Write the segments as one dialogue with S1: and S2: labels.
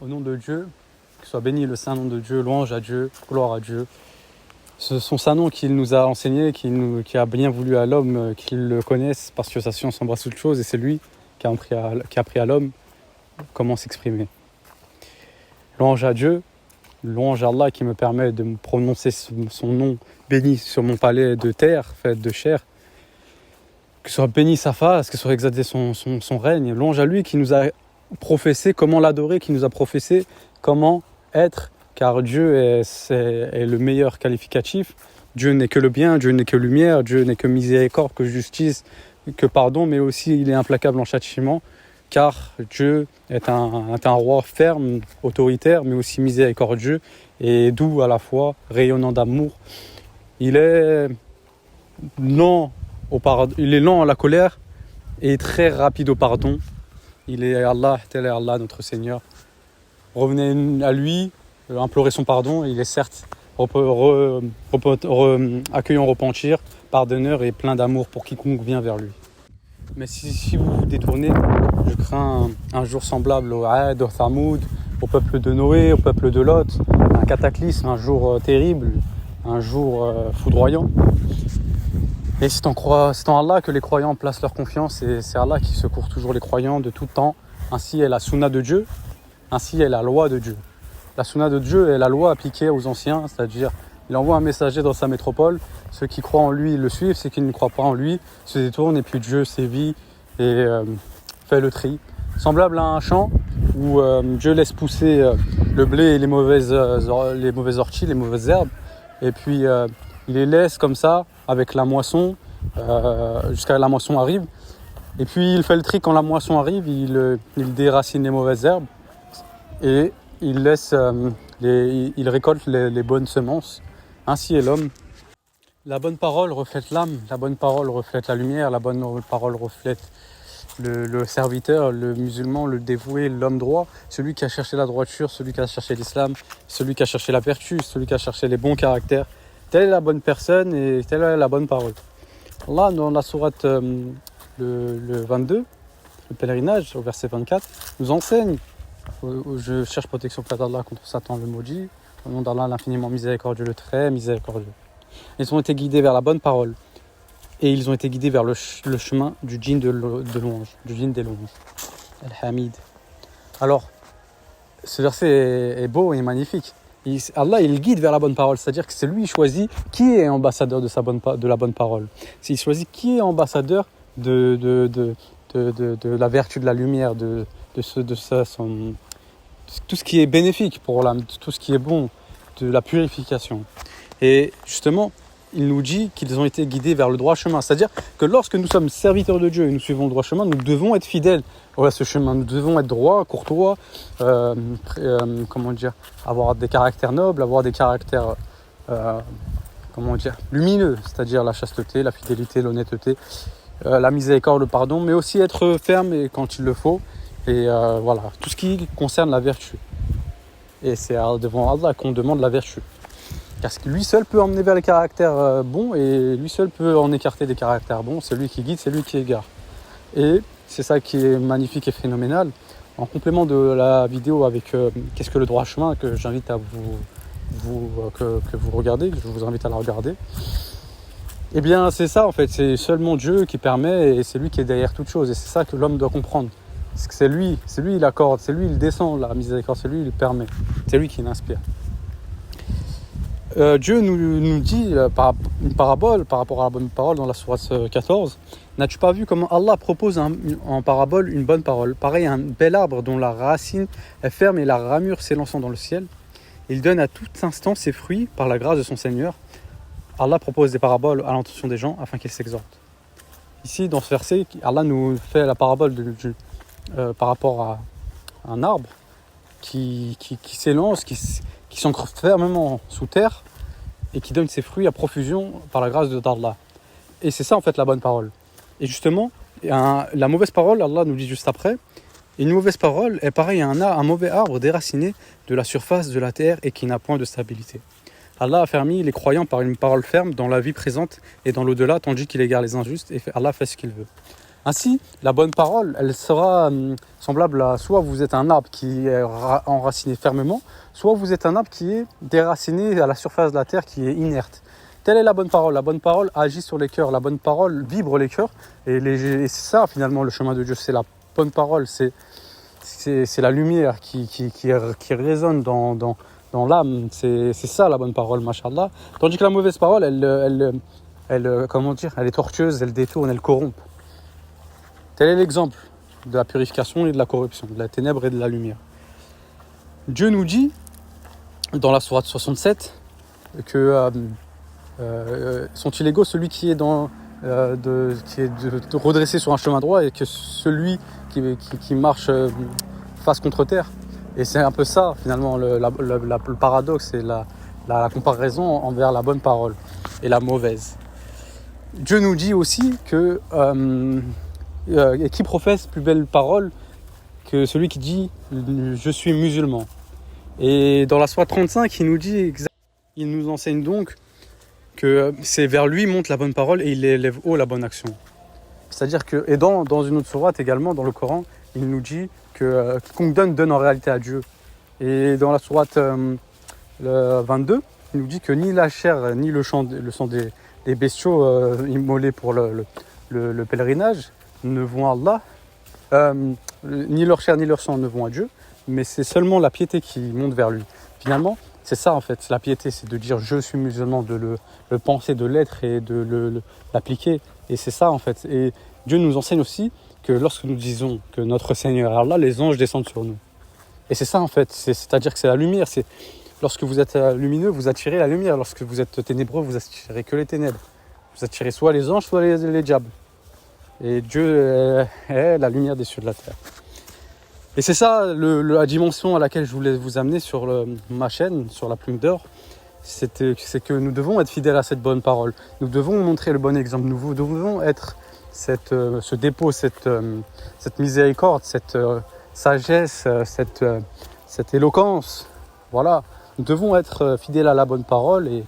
S1: au nom de Dieu, que soit béni le saint nom de Dieu, louange à Dieu, gloire à Dieu. Ce sont saint nom qu'il nous a enseigné, qui a bien voulu à l'homme qu'il le connaisse, parce que sa science embrasse toute chose, et c'est lui qui a appris à l'homme comment s'exprimer. Louange à Dieu, louange à Allah qui me permet de me prononcer son nom béni sur mon palais de terre, fait de chair. Que soit béni sa face, que soit exalté son règne. Louange à lui qui nous a professé comment l'adorer, qui nous a professé comment être, car Dieu est le meilleur qualificatif. Dieu n'est que le bien, Dieu n'est que lumière, Dieu n'est que miséricorde, que justice, que pardon, mais aussi il est implacable en châtiment, car Dieu est un roi ferme, autoritaire, mais aussi miséricordieux et doux à la fois, rayonnant d'amour. Il est lent à la colère et très rapide au pardon. Il est Allah, tel est Allah, notre Seigneur. Revenez à lui, implorez son pardon. Il est certes accueillant, repentir, pardonneur et plein d'amour pour quiconque vient vers lui. Mais si vous vous détournez, je crains un jour semblable au Aad, au Thamoud, au peuple de Noé, au peuple de Lot, un cataclysme, un jour terrible, un jour foudroyant. Et c'est en Allah que les croyants placent leur confiance, et c'est Allah qui secourt toujours les croyants de tout temps. Ainsi est la sunna de Dieu, ainsi est la loi de Dieu. La sunna de Dieu est la loi appliquée aux anciens, c'est-à-dire il envoie un messager dans sa métropole, ceux qui croient en lui le suivent, ceux qui ne croient pas en lui se détournent, et puis Dieu sévit et fait le tri. Semblable à un champ où Dieu laisse pousser le blé et les mauvaises orties, les mauvaises herbes, et puis il les laisse comme ça avec la moisson jusqu'à ce que la moisson arrive. Et puis il fait le tri quand la moisson arrive, il déracine les mauvaises herbes et il récolte les bonnes semences. Ainsi est l'homme. La bonne parole reflète l'âme, la bonne parole reflète la lumière, la bonne parole reflète le serviteur, le musulman, le dévoué, l'homme droit, celui qui a cherché la droiture, celui qui a cherché l'islam, celui qui a cherché la vertu, celui qui a cherché les bons caractères. Telle est la bonne personne et telle est la bonne parole. Allah, dans la sourate le 22, le pèlerinage, au verset 24, nous enseigne. Je cherche protection auprès d'Allah contre Satan le maudit. Au nom d'Allah, l'infiniment miséricordieux, le très miséricordieux. Ils ont été guidés vers la bonne parole. Et ils ont été guidés vers le chemin du djinn de louange, du djinn des louanges. Al-Hamid. Alors, ce verset est beau et magnifique. Allah, il guide vers la bonne parole, c'est-à-dire que c'est lui qui choisit qui est ambassadeur de la bonne parole. Il choisit qui est ambassadeur de la vertu, de la lumière, de tout ce qui est bénéfique pour l'âme, tout ce qui est bon, de la purification. Et justement, il nous dit qu'ils ont été guidés vers le droit chemin. C'est-à-dire que lorsque nous sommes serviteurs de Dieu et nous suivons le droit chemin, nous devons être fidèles à ce chemin. Nous devons être droits, courtois, avoir des caractères nobles, avoir des caractères lumineux, c'est-à-dire la chasteté, la fidélité, l'honnêteté, la miséricorde, le pardon, mais aussi être ferme quand il le faut. Et voilà, tout ce qui concerne la vertu. Et c'est devant Allah qu'on demande la vertu. Parce que lui seul peut emmener vers les caractères bons et lui seul peut en écarter des caractères bons. C'est lui qui guide, c'est lui qui égare. Et c'est ça qui est magnifique et phénoménal. En complément de la vidéo avec qu'est-ce que le droit chemin, que j'invite à que vous regardez, que je vous invite à la regarder. Eh bien c'est ça en fait, c'est seulement Dieu qui permet et c'est lui qui est derrière toute chose. Et c'est ça que l'homme doit comprendre. C'est que c'est lui il accorde, c'est lui il descend la miséricorde, c'est lui il permet, c'est lui qui l'inspire. Dieu nous dit une parabole par rapport à la bonne parole dans la sourate 14. N'as-tu pas vu comment Allah propose en parabole une bonne parole, pareil à un bel arbre dont la racine est ferme et la ramure s'élançant dans le ciel. Il donne à tout instant ses fruits par la grâce de son Seigneur. Allah propose des paraboles à l'intention des gens afin qu'ils s'exhortent. Ici, dans ce verset, Allah nous fait la parabole par rapport à un arbre qui s'élance, qui s'ancre fermement sous terre et qui donne ses fruits à profusion par la grâce d'Allah. Et c'est ça en fait la bonne parole. Et justement, la mauvaise parole, Allah nous dit juste après, une mauvaise parole est pareil à un mauvais arbre déraciné de la surface de la terre et qui n'a point de stabilité. Allah a fermi les croyants par une parole ferme dans la vie présente et dans l'au-delà, tandis qu'il égare les injustes et Allah fait ce qu'il veut. Ainsi, la bonne parole, elle sera semblable à soit vous êtes un arbre qui est enraciné fermement, soit vous êtes un arbre qui est déraciné à la surface de la terre, qui est inerte. Telle est la bonne parole. La bonne parole agit sur les cœurs. La bonne parole vibre les cœurs. Et c'est ça, finalement, le chemin de Dieu. C'est la bonne parole. C'est la lumière qui résonne dans l'âme. C'est ça, la bonne parole, mashallah. Tandis que la mauvaise parole, elle, comment dire, elle est tortueuse, elle détourne, elle corrompt. Tel est l'exemple de la purification et de la corruption, de la ténèbre et de la lumière. Dieu nous dit, dans la sourate 67, que sont-ils égaux celui qui est de redressé sur un chemin droit et que celui qui marche face contre terre. Et c'est un peu ça finalement le paradoxe et la comparaison envers la bonne parole et la mauvaise. Dieu nous dit aussi que qui professe plus belle parole que celui qui dit je suis musulman. Et dans la sourate 35, il nous enseigne donc que c'est vers lui monte la bonne parole et il élève haut la bonne action. C'est-à-dire que, et dans une autre sourate également, dans le Coran, il nous dit que quiconque donne en réalité à Dieu. Et dans la sourate 22, il nous dit que ni la chair ni le sang des bestiaux immolés pour le pèlerinage ne vont à Allah, ni leur chair ni leur sang ne vont à Dieu, mais c'est seulement la piété qui monte vers lui. Finalement, c'est ça en fait, la piété, c'est de dire je suis musulman, de le penser, de l'être et de l'appliquer. Et c'est ça en fait. Et Dieu nous enseigne aussi que lorsque nous disons que notre Seigneur est Allah, les anges descendent sur nous. Et c'est ça en fait, c'est-à-dire que c'est la lumière. Lorsque vous êtes lumineux, vous attirez la lumière. Lorsque vous êtes ténébreux, vous attirez que les ténèbres. Vous attirez soit les anges, soit les diables. Et Dieu est la lumière des cieux de la terre. Et c'est ça la dimension à laquelle je voulais vous amener sur ma chaîne, sur la plume d'or. C'est que nous devons être fidèles à cette bonne parole. Nous devons montrer le bon exemple. Nous devons être ce dépôt, cette miséricorde, cette sagesse, cette éloquence. Voilà. Nous devons être fidèles à la bonne parole et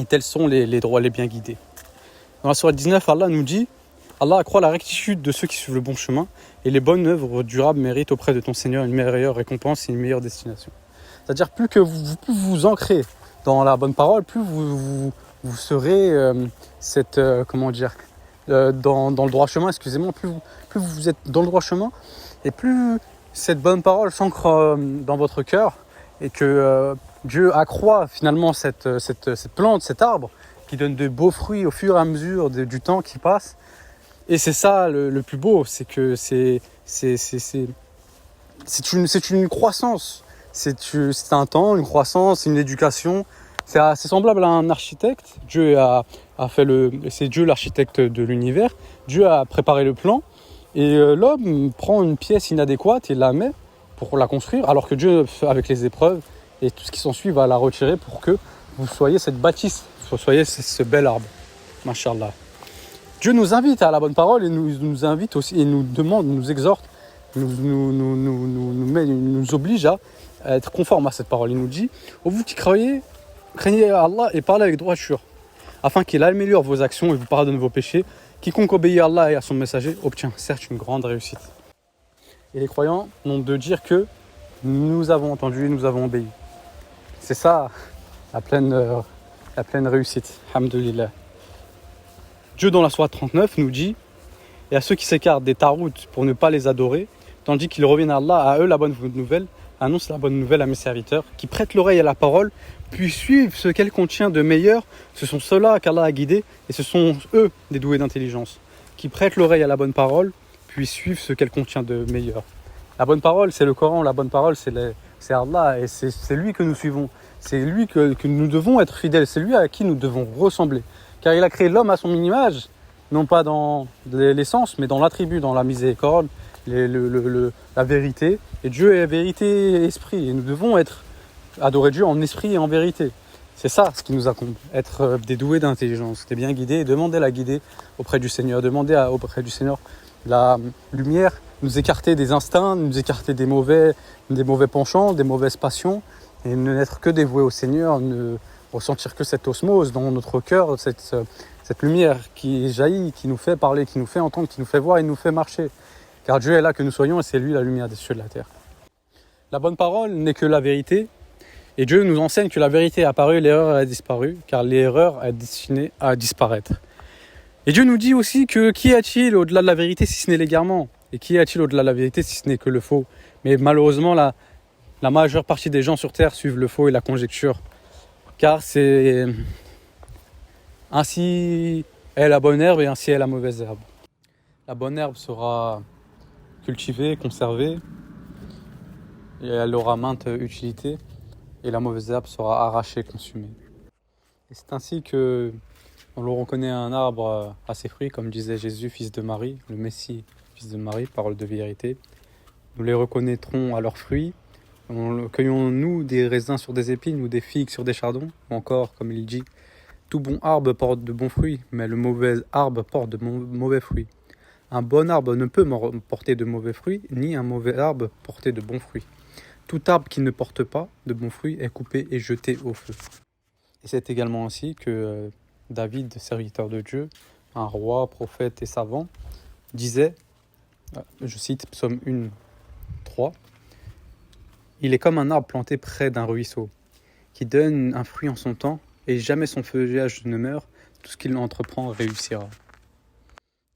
S1: tels sont les droits les bien guidés. Dans la sourate 19, Allah nous dit Allah accroît la rectitude de ceux qui suivent le bon chemin et les bonnes œuvres durables méritent auprès de ton Seigneur une meilleure récompense et une meilleure destination. C'est-à-dire plus vous ancrez dans la bonne parole, plus vous serez dans le droit chemin, plus vous êtes dans le droit chemin et plus cette bonne parole s'ancre dans votre cœur et que Dieu accroît finalement cette plante, cet arbre qui donne de beaux fruits au fur et à mesure du temps qui passe. Et c'est ça le plus beau, c'est que c'est une croissance, c'est un temps, une croissance, une éducation. C'est semblable à un architecte. C'est Dieu l'architecte de l'univers. Dieu a préparé le plan et l'homme prend une pièce inadéquate et la met pour la construire, alors que Dieu, avec les épreuves et tout ce qui s'ensuit, va la retirer pour que vous soyez cette bâtisse, vous soyez ce bel arbre. Mashallah. Dieu nous invite à la bonne parole et nous invite aussi et nous demande, nous exhorte, nous oblige à être conforme à cette parole. Il nous dit vous qui croyez, craignez Allah et parlez avec droiture, afin qu'il améliore vos actions et vous pardonne vos péchés. Quiconque obéit à Allah et à son messager obtient certes une grande réussite. Et les croyants n'ont de dire que nous avons entendu et nous avons obéi. C'est ça la pleine réussite. Alhamdulillah. Dieu dans la sourate 39 nous dit « Et à ceux qui s'écartent des taroutes pour ne pas les adorer, tandis qu'ils reviennent à Allah, à eux la bonne nouvelle, annonce la bonne nouvelle à mes serviteurs, qui prêtent l'oreille à la parole, puis suivent ce qu'elle contient de meilleur. Ce sont ceux-là qu'Allah a guidés, et ce sont eux des doués d'intelligence, qui prêtent l'oreille à la bonne parole, puis suivent ce qu'elle contient de meilleur. » La bonne parole, c'est le Coran, la bonne parole, c'est Allah, et c'est lui que nous suivons. C'est lui que nous devons être fidèles, c'est lui à qui nous devons ressembler. Car il a créé l'homme à son image, non pas dans l'essence, mais dans l'attribut, dans la miséricorde, la vérité. Et Dieu est vérité et esprit. Et nous devons adorer Dieu en esprit et en vérité. C'est ça ce qui nous incombe, être des doués d'intelligence, des bien guidés, et demander la guider auprès du Seigneur, auprès du Seigneur la lumière, nous écarter des instincts, nous écarter des mauvais penchants, des mauvaises passions, et ne n'être que dévoués au Seigneur, ne ressentir que cette osmose dans notre cœur, Cette lumière qui jaillit, qui nous fait parler, qui nous fait entendre, qui nous fait voir et nous fait marcher. Car Dieu est là que nous soyons et c'est lui la lumière des cieux et de la terre. La bonne parole n'est que la vérité. Et Dieu nous enseigne que la vérité est apparue, l'erreur a disparu, car l'erreur est destinée à disparaître. Et Dieu nous dit aussi que qui a-t-il au-delà de la vérité si ce n'est l'égarement? Et qui a-t-il au-delà de la vérité si ce n'est que le faux? Mais malheureusement, la majeure partie des gens sur Terre suivent le faux et la conjecture. Car c'est ainsi est la bonne herbe et ainsi est la mauvaise herbe. La bonne herbe sera cultivée, conservée, et elle aura maintes utilités, et la mauvaise herbe sera arrachée, consumée. Et c'est ainsi que on le reconnaît un arbre à ses fruits, comme disait Jésus, fils de Marie, le Messie, fils de Marie, parole de vérité. Nous les reconnaîtrons à leurs fruits. Cueillons-nous des raisins sur des épines ou des figues sur des chardons? Ou encore, comme il dit, tout bon arbre porte de bons fruits, mais le mauvais arbre porte de mauvais fruits. Un bon arbre ne peut porter de mauvais fruits, ni un mauvais arbre porter de bons fruits. Tout arbre qui ne porte pas de bons fruits est coupé et jeté au feu. Et c'est également ainsi que David, serviteur de Dieu, un roi, prophète et savant, disait, je cite Psaume 1, 3, « Il est comme un arbre planté près d'un ruisseau, qui donne un fruit en son temps, et jamais son feuillage ne meurt, tout ce qu'il entreprend réussira. »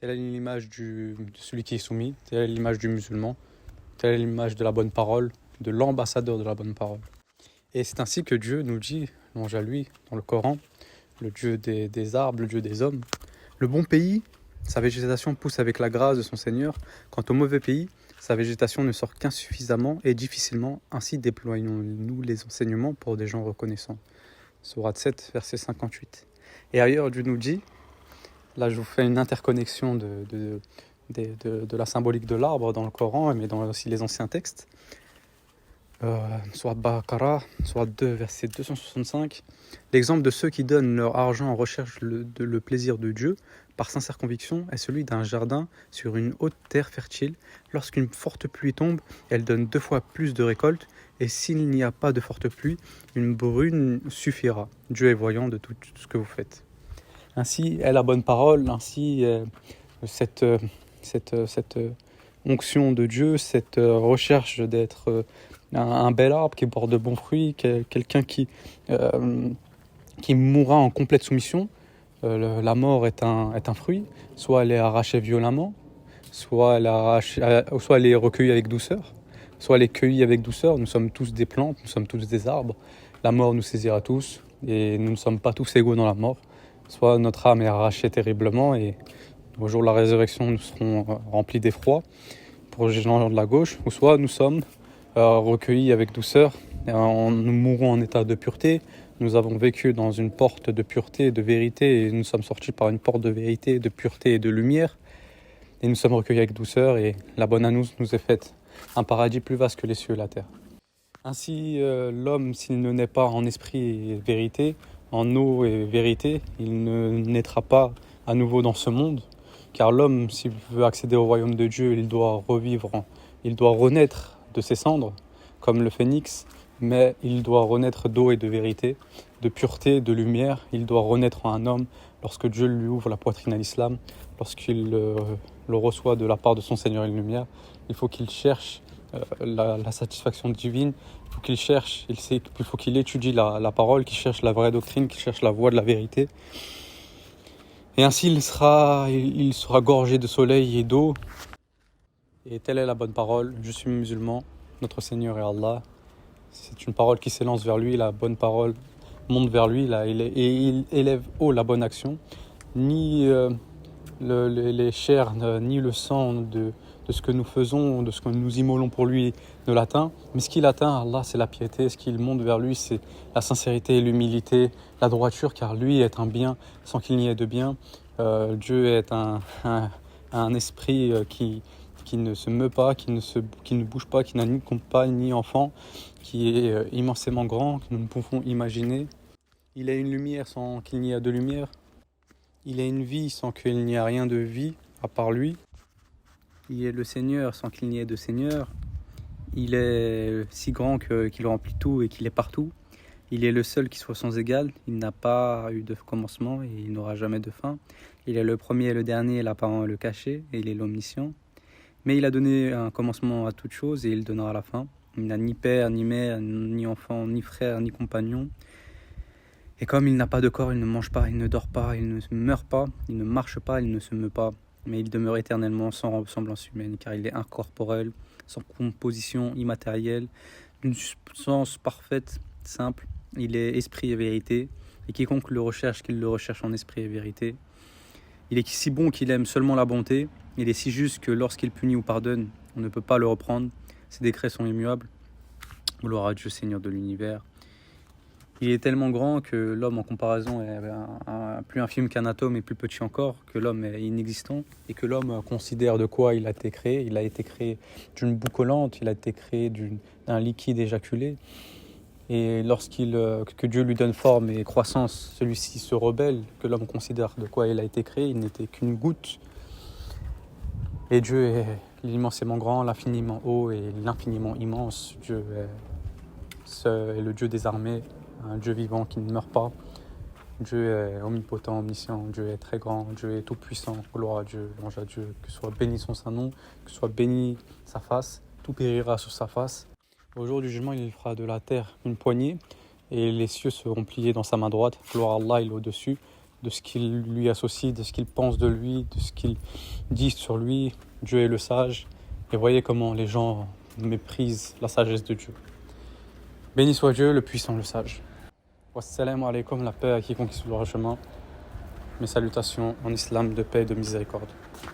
S1: Telle est l'image de celui qui est soumis, telle est l'image du musulman, telle est l'image de la bonne parole, de l'ambassadeur de la bonne parole. Et c'est ainsi que Dieu nous dit, louange à lui, dans le Coran, le Dieu des arbres, le Dieu des hommes. Le bon pays, sa végétation pousse avec la grâce de son Seigneur. Quant au mauvais pays, sa végétation ne sort qu'insuffisamment et difficilement. Ainsi déployons-nous les enseignements pour des gens reconnaissants. Sourate 7, verset 58. Et ailleurs, Dieu nous dit, là je vous fais une interconnexion de la symbolique de l'arbre dans le Coran, mais dans aussi les anciens textes. Sourate Baqarah, Sourate 2, verset 265. L'exemple de ceux qui donnent leur argent en recherche le plaisir de Dieu, par sincère conviction, est celui d'un jardin sur une haute terre fertile. Lorsqu'une forte pluie tombe, elle donne 2 fois plus de récoltes, et s'il n'y a pas de forte pluie, une brune suffira. Dieu est voyant de tout ce que vous faites. Ainsi est la bonne parole, ainsi cette onction de Dieu, cette recherche d'être un bel arbre qui porte de bons fruits, quelqu'un qui mourra en complète soumission. La mort est un fruit, soit elle est arrachée violemment, soit elle est recueillie avec douceur, soit elle est cueillie avec douceur. Nous sommes tous des plantes, nous sommes tous des arbres. La mort nous saisira tous et nous ne sommes pas tous égaux dans la mort. Soit notre âme est arrachée terriblement et au jour de la résurrection nous serons remplis d'effroi pour les gens de la gauche, ou soit nous sommes recueillis avec douceur, nous mourrons en état de pureté. Nous avons vécu dans une porte de pureté et de vérité et nous sommes sortis par une porte de vérité, de pureté et de lumière. Et nous sommes recueillis avec douceur et la bonne annonce nous est faite. Un paradis plus vaste que les cieux et la terre. Ainsi, l'homme, s'il ne naît pas en esprit et vérité, en eau et vérité, il ne naîtra pas à nouveau dans ce monde. Car l'homme, s'il veut accéder au royaume de Dieu, il doit renaître de ses cendres, comme le phénix, mais il doit renaître d'eau et de vérité, de pureté, de lumière. Il doit renaître en un homme lorsque Dieu lui ouvre la poitrine à l'islam, lorsqu'il le reçoit de la part de son Seigneur et lumière. Il faut qu'il cherche la satisfaction divine, il faut qu'il cherche, il faut qu'il étudie la parole, qu'il cherche la vraie doctrine, qu'il cherche la voie de la vérité. Et ainsi il sera gorgé de soleil et d'eau. Et telle est la bonne parole. Je suis musulman, notre Seigneur est Allah. C'est une parole qui s'élance vers lui, la bonne parole monte vers lui, il élève haut la bonne action. Ni les chairs, ni le sang de ce que nous faisons, de ce que nous immolons pour lui ne l'atteint. Mais ce qu'il atteint, Allah, c'est la piété. Ce qu'il monte vers lui, c'est la sincérité et l'humilité, la droiture, car lui est un bien sans qu'il n'y ait de bien. Dieu est un esprit qui ne se meut pas, qui ne bouge pas, qui n'a ni compagne ni enfant, qui est immensément grand, que nous ne pouvons imaginer. Il est une lumière sans qu'il n'y ait de lumière. Il est une vie sans qu'il n'y ait rien de vie à part lui. Il est le Seigneur sans qu'il n'y ait de Seigneur. Il est si grand qu'il remplit tout et qu'il est partout. Il est le seul qui soit sans égal. Il n'a pas eu de commencement et il n'aura jamais de fin. Il est le premier et le dernier, l'apparent et le caché, et il est l'omniscient. Mais il a donné un commencement à toute chose et il donnera la fin. Il n'a ni père, ni mère, ni enfant, ni frère, ni compagnon. Et comme il n'a pas de corps, il ne mange pas, il ne dort pas, il ne meurt pas, il ne marche pas, il ne se meut pas. Mais il demeure éternellement sans ressemblance humaine, car il est incorporel, sans composition immatérielle, d'une substance parfaite, simple. Il est esprit et vérité, et quiconque le recherche, qu'il le recherche en esprit et vérité. Il est si bon qu'il aime seulement la bonté. Il est si juste que lorsqu'il punit ou pardonne, on ne peut pas le reprendre. Ses décrets sont immuables. Gloire à Dieu, Seigneur de l'univers. Il est tellement grand que l'homme, en comparaison, est plus infime qu'un atome et plus petit encore, que l'homme est inexistant et que l'homme considère de quoi il a été créé. Il a été créé d'une boue collante, il a été créé d'un liquide éjaculé. Et que Dieu lui donne forme et croissance, celui-ci se rebelle, que l'homme considère de quoi il a été créé, il n'était qu'une goutte. Et Dieu est l'immensément grand, l'infiniment haut et l'infiniment immense. Dieu est le Dieu des armées, un Dieu vivant qui ne meurt pas. Dieu est omnipotent, omniscient, Dieu est très grand, Dieu est tout puissant. Gloire à Dieu, louange à Dieu, que soit béni son Saint-Nom, que soit béni sa face, tout périra sur sa face. Au jour du jugement, il fera de la terre une poignée et les cieux seront pliés dans sa main droite. Gloire à Allah, il est au-dessus de ce qu'il lui associe, de ce qu'il pense de lui, de ce qu'il dit sur lui. Dieu est le sage. Et voyez comment les gens méprisent la sagesse de Dieu. Béni soit Dieu, le puissant, le sage. Wassalamu alaikum, la paix à quiconque est sur le chemin. Mes salutations en islam de paix et de miséricorde.